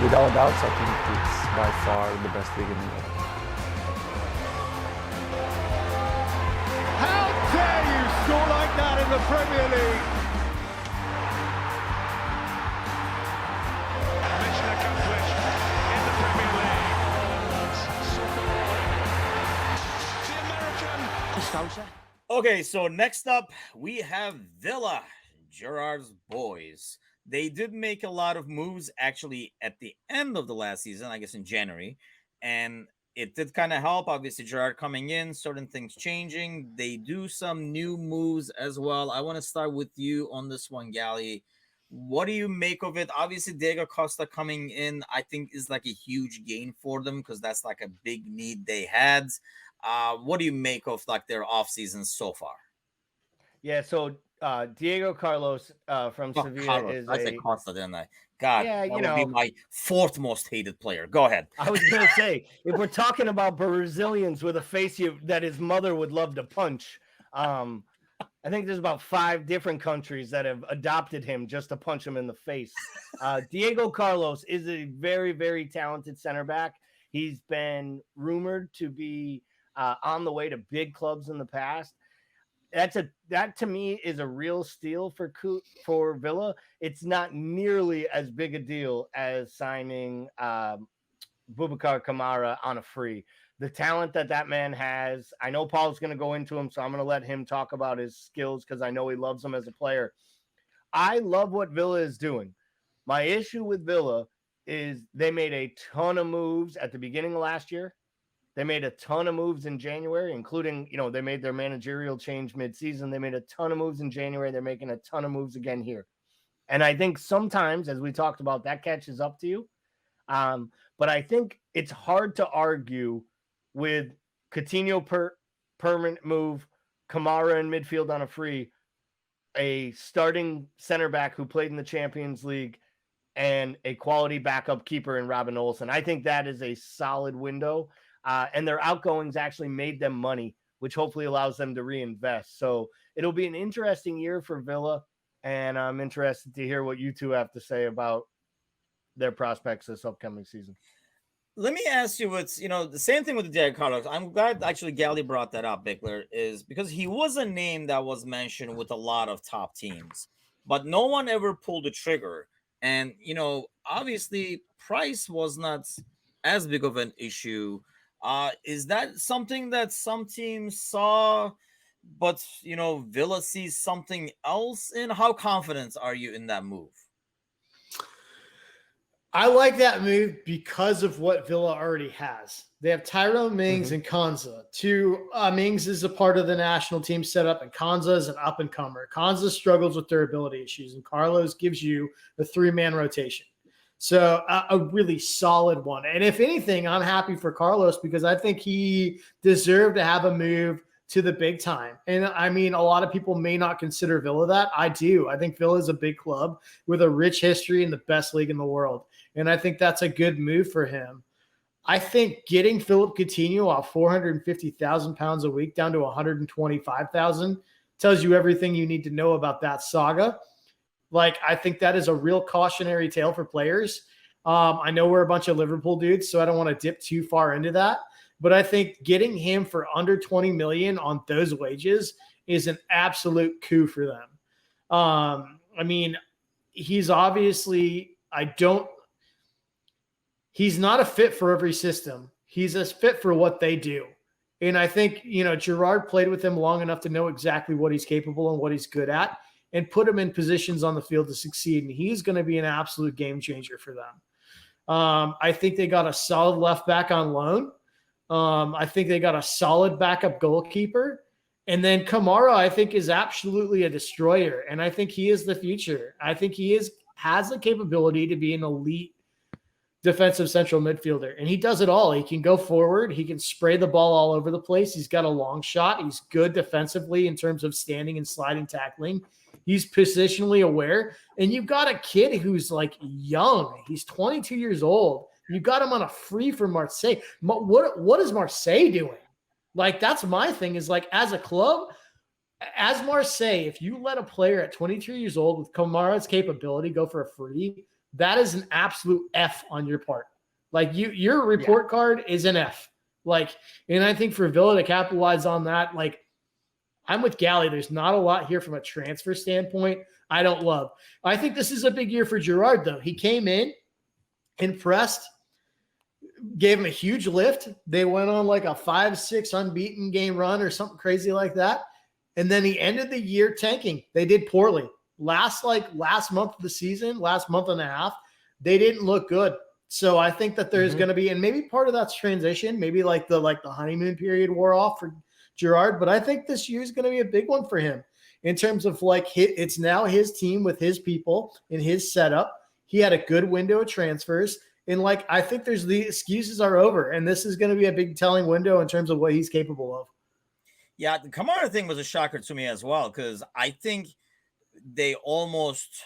Without doubts, I think it's by far the best league in the world. How dare you score like that in the Premier League? Mission accomplished in the Premier League. The American. Scouser. Okay, so next up we have Villa, Gerrard's boys. They did make a lot of moves actually at the end of the last season, I guess in January, and it did kind of help. Obviously, Gerrard coming in, certain things changing. They do some new moves as well. I want to start with you on this one, Gally. What do you make of it? Obviously, Diego Costa coming in, I think, is like a huge gain for them because that's like a big need they had. What do you make of like their offseason so far? Yeah, so Diego Carlos from Sevilla Carlos. is I said Costa, didn't I? God, yeah, that would be my fourth most hated player. Go ahead. I was going to say, if we're talking about Brazilians with a face that his mother would love to punch, I think there's about 5 different countries that have adopted him just to punch him in the face. Diego Carlos is a very, very talented center back. He's been rumored to be on the way to big clubs in the past. That to me is a real steal for Villa. It's not nearly as big a deal as signing Boubacar Kamara on a free. The talent that man has, I know Paul's going to go into him, so I'm going to let him talk about his skills because I know he loves him as a player. I love what Villa is doing. My issue with Villa is they made a ton of moves at the beginning of last year. They made a ton of moves in January, including, they made their managerial change mid-season. They made a ton of moves in January. They're making a ton of moves again here. And I think sometimes, as we talked about, that catches up to you. But I think it's hard to argue with Coutinho permanent move, Kamara in midfield on a free, a starting center back who played in the Champions League, and a quality backup keeper in Robin Olsen. I think that is a solid window. And their outgoings actually made them money, which hopefully allows them to reinvest. So it'll be an interesting year for Villa, and I'm interested to hear what you two have to say about their prospects this upcoming season. Let me ask you what's, the same thing with the Diego Carlos. I'm glad actually Gally brought that up, Bickler, is because he was a name that was mentioned with a lot of top teams, but no one ever pulled the trigger. And, obviously price was not as big of an issue. Is that something that some teams saw, but, Villa sees something else in? How confident are you in that move? I like that move because of what Villa already has. They have Tyrone Mings and Konza. Mings is a part of the national team setup, and Konza is an up-and-comer. Konza struggles with durability issues, and Carlos gives you a 3-man rotation. So a really solid one. And if anything, I'm happy for Carlos because I think he deserved to have a move to the big time. And I mean, a lot of people may not consider Villa that. I do. I think Villa is a big club with a rich history in the best league in the world. And I think that's a good move for him. I think getting Philip Coutinho off 450,000 pounds a week down to 125,000 tells you everything you need to know about that saga. I think that is a real cautionary tale for players. I know we're a bunch of Liverpool dudes, so I don't want to dip too far into that. But I think getting him for under 20 million on those wages is an absolute coup for them. I mean, he's obviously, he's not a fit for every system. He's a fit for what they do. And I think, Gerrard played with him long enough to know exactly what he's capable and what he's good at, and put him in positions on the field to succeed. And he's going to be an absolute game changer for them. I think they got a solid left back on loan. I think they got a solid backup goalkeeper. And then Kamara, I think, is absolutely a destroyer. And I think he is the future. I think he has the capability to be an elite defensive central midfielder. And he does it all. He can go forward. He can spray the ball all over the place. He's got a long shot. He's good defensively in terms of standing and sliding tackling. He's positionally aware. And you've got a kid who's young. He's 22 years old. You got him on a free from Marseille. What is Marseille doing? That's my thing is as a club, as Marseille, if you let a player at 23 years old with Kamara's capability go for a free, that is an absolute F on your part. Like your report card is an F. Like, and I think for Villa to capitalize on that, like, I'm with Gally. There's not a lot here from a transfer standpoint. I don't love. I think this is a big year for Gerrard, though. He came in, impressed, gave him a huge lift. They went on like a 5-6 unbeaten game run or something crazy like that. And then he ended the year tanking. They did poorly. Last month of the season, last month and a half, they didn't look good. So I think that there's going to be, and maybe part of that's transition, maybe like the honeymoon period wore off for Gerrard, but I think this year is going to be a big one for him in terms of like it's now his team with his people in his setup. He had a good window of transfers, and like I think there's the excuses are over, and this is going to be a big telling window in terms of what he's capable of. Yeah, the Kamara thing was a shocker to me as well, because I think they almost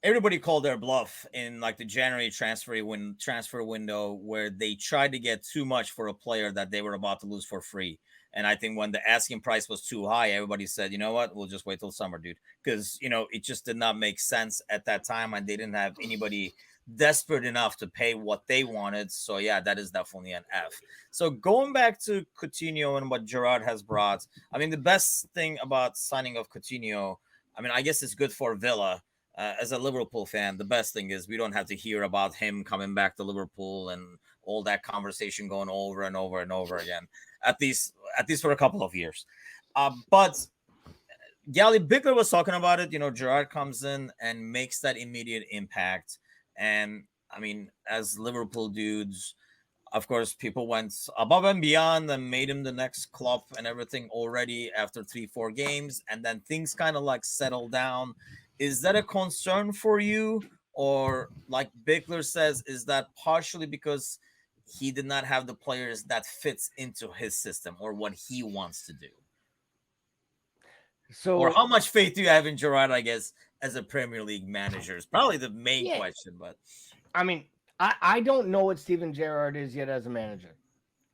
everybody called their bluff in like the January transfer window where they tried to get too much for a player that they were about to lose for free. And I think when the asking price was too high, everybody said, you know what, we'll just wait till summer, dude. Because, it just did not make sense at that time. And they didn't have anybody desperate enough to pay what they wanted. So, yeah, that is definitely an F. So going back to Coutinho and what Gerrard has brought, I mean, the best thing about signing of Coutinho, I mean, I guess it's good for Villa. As a Liverpool fan, the best thing is we don't have to hear about him coming back to Liverpool and all that conversation going over and over and over again, at least for a couple of years. But Gally Bickler was talking about it. Gerrard comes in and makes that immediate impact. And I mean, as Liverpool dudes, of course, people went above and beyond and made him the next Klopp and everything already after 3-4 games. And then things kind of like settled down. Is that a concern for you? Or like Bickler says, is that partially because he did not have the players that fits into his system or what he wants to do? So, or how much faith do you have in Gerrard, I guess, as a Premier League manager is probably the main question. But I mean, I don't know what Steven Gerrard is yet as a manager.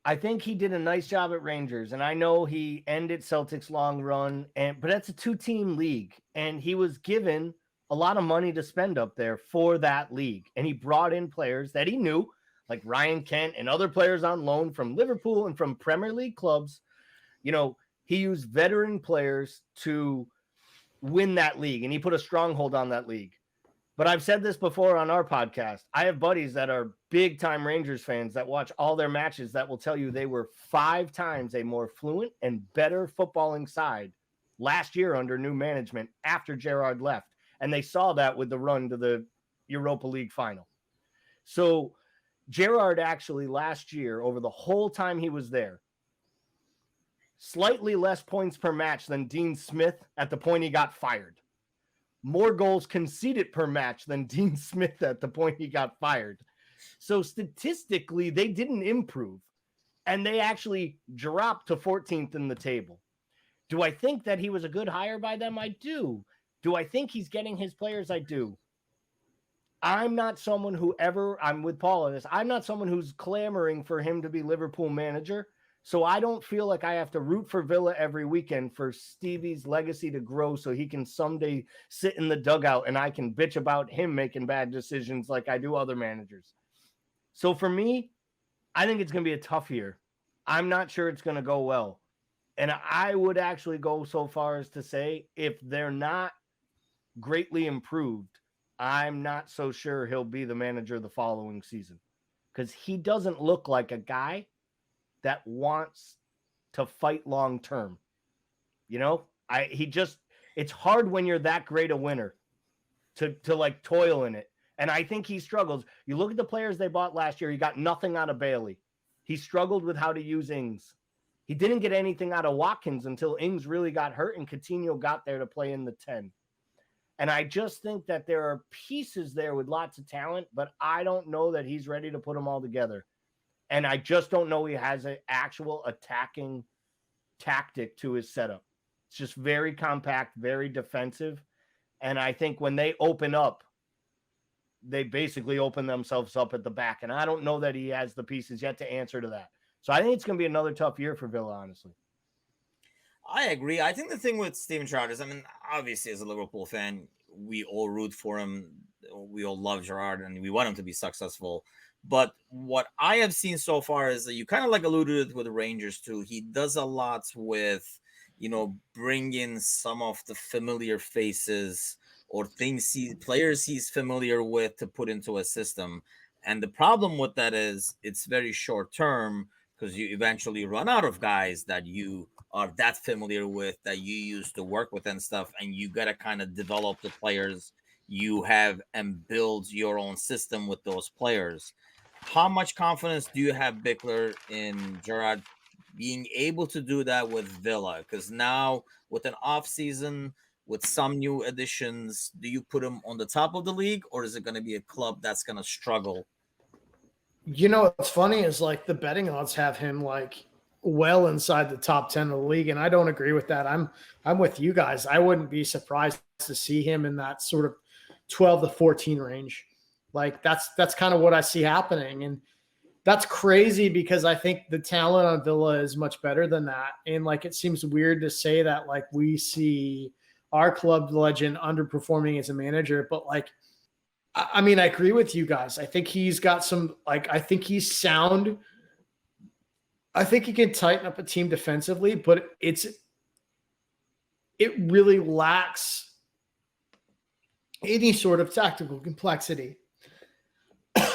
I think he did a nice job at Rangers, and I know he ended Celtic's long run, but that's a 2-team league, and he was given a lot of money to spend up there for that league, and he brought in players that he knew, like Ryan Kent and other players on loan from Liverpool and from Premier League clubs. He used veteran players to win that league, and he put a stronghold on that league. But I've said this before on our podcast. I have buddies that are big-time Rangers fans that watch all their matches that will tell you they were 5 times a more fluent and better footballing side last year under new management after Gerrard left. And they saw that with the run to the Europa League final. So Gerrard actually last year, over the whole time he was there, slightly less points per match than Dean Smith at the point he got fired. More goals conceded per match than Dean Smith at the point he got fired. So statistically, they didn't improve, and they actually dropped to 14th in the table. Do I think that he was a good hire by them? I do. Do I think he's getting his players? I do. I'm not someone who I'm with Paul on this. I'm not someone who's clamoring for him to be Liverpool manager. So I don't feel like I have to root for Villa every weekend for Stevie's legacy to grow so he can someday sit in the dugout and I can bitch about him making bad decisions like I do other managers. So for me, I think it's going to be a tough year. I'm not sure it's going to go well. And I would actually go so far as to say if they're not greatly improved, I'm not so sure he'll be the manager the following season because he doesn't look like a guy that wants to fight long term. It's hard when you're that great a winner to like toil in it. And I think he struggles. You look at the players they bought last year, he got nothing out of Bailey. He struggled with how to use Ings. He didn't get anything out of Watkins until Ings really got hurt and Coutinho got there to play in the 10. And I just think that there are pieces there with lots of talent, but I don't know that he's ready to put them all together. And I just don't know he has an actual attacking tactic to his setup. It's just very compact, very defensive. And I think when they open up, they basically open themselves up at the back. And I don't know that he has the pieces yet to answer to that. So I think it's going to be another tough year for Villa, honestly. I agree. I think the thing with Steven Gerrard is, I mean, obviously as a Liverpool fan, we all root for him we all love Gerard and we want him to be successful. But what I have seen so far is that you kind of like alluded with the Rangers too. He does a lot with, bring in some of the familiar faces or players he's familiar with to put into a system. And the problem with that is it's very short term because you eventually run out of guys that you are that familiar with, that you used to work with and stuff, and you got to kind of develop the players you have and build your own system with those players. How much confidence do you have, Bickler, in Gerard being able to do that with Villa? Because now with an off season, with some new additions, do you put him on the top of the league, or is it going to be a club that's going to struggle? What's funny is like the betting odds have him like well inside the top 10 of the league, and I don't agree with that. I'm with you guys. I wouldn't be surprised to see him in that sort of 12 to 14 range. Like that's kind of what I see happening, and that's crazy because I think the talent on Villa is much better than that. And like it seems weird to say that like we see our club legend underperforming as a manager, but like I mean, I agree with you guys. I think he's got some I think he's sound. I think he can tighten up a team defensively, but it really lacks any sort of tactical complexity.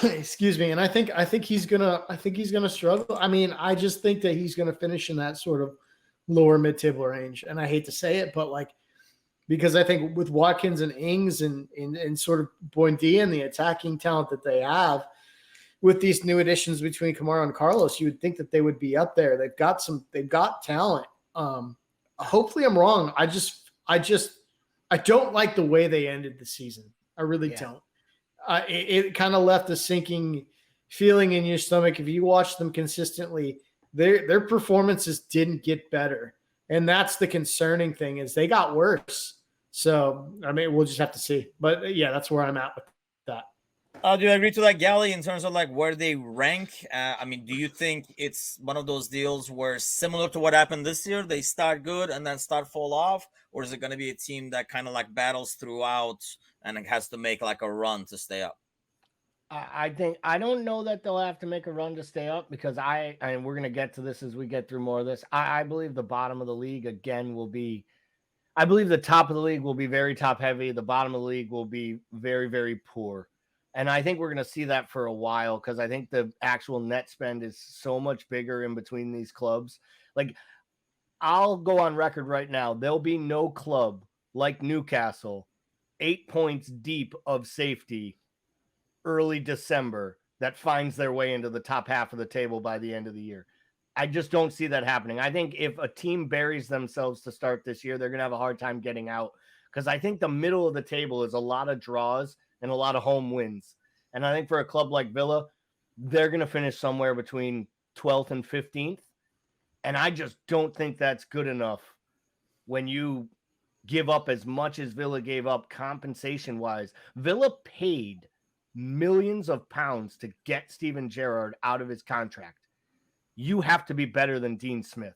Excuse me. And I think he's gonna struggle. I mean, I just think that he's gonna finish in that sort of lower mid-table range. And I hate to say it, but like because I think with Watkins and Ings and sort of Buendia and the attacking talent that they have, with these new additions between Kamara and Carlos, you would think that they would be up there. They've got talent. Hopefully I'm wrong. I don't like the way they ended the season. I really don't. It kind of left a sinking feeling in your stomach. If you watch them consistently, their performances didn't get better. And that's the concerning thing is they got worse. So, I mean, we'll just have to see. But yeah, that's where I'm at with that. Do you agree to that, Gally, in terms of like where they rank? I mean, do you think it's one of those deals where similar to what happened this year, they start good and then start fall off? Or is it going to be a team that kind of like battles throughout and it has to make like a run to stay up? I think I don't know that they'll have to make a run to stay up because and we're going to get to this as we get through more of this. I believe the bottom of the league again will be, I believe the top of the league will be very top heavy. The bottom of the league will be very, very poor. And I think we're going to see that for a while because I think the actual net spend is so much bigger in between these clubs. Like I'll go on record right now. There'll be no club like Newcastle 8 points deep of safety early December that finds their way into the top half of the table by the end of the year. I just don't see that happening. I think if a team buries themselves to start this year, they're going to have a hard time getting out because I think the middle of the table is a lot of draws and a lot of home wins. And I think for a club like Villa, they're going to finish somewhere between 12th and 15th. And I just don't think that's good enough when you give up as much as Villa gave up compensation-wise. Villa paid millions of pounds to get Steven Gerrard out of his contract. You have to be better than Dean Smith.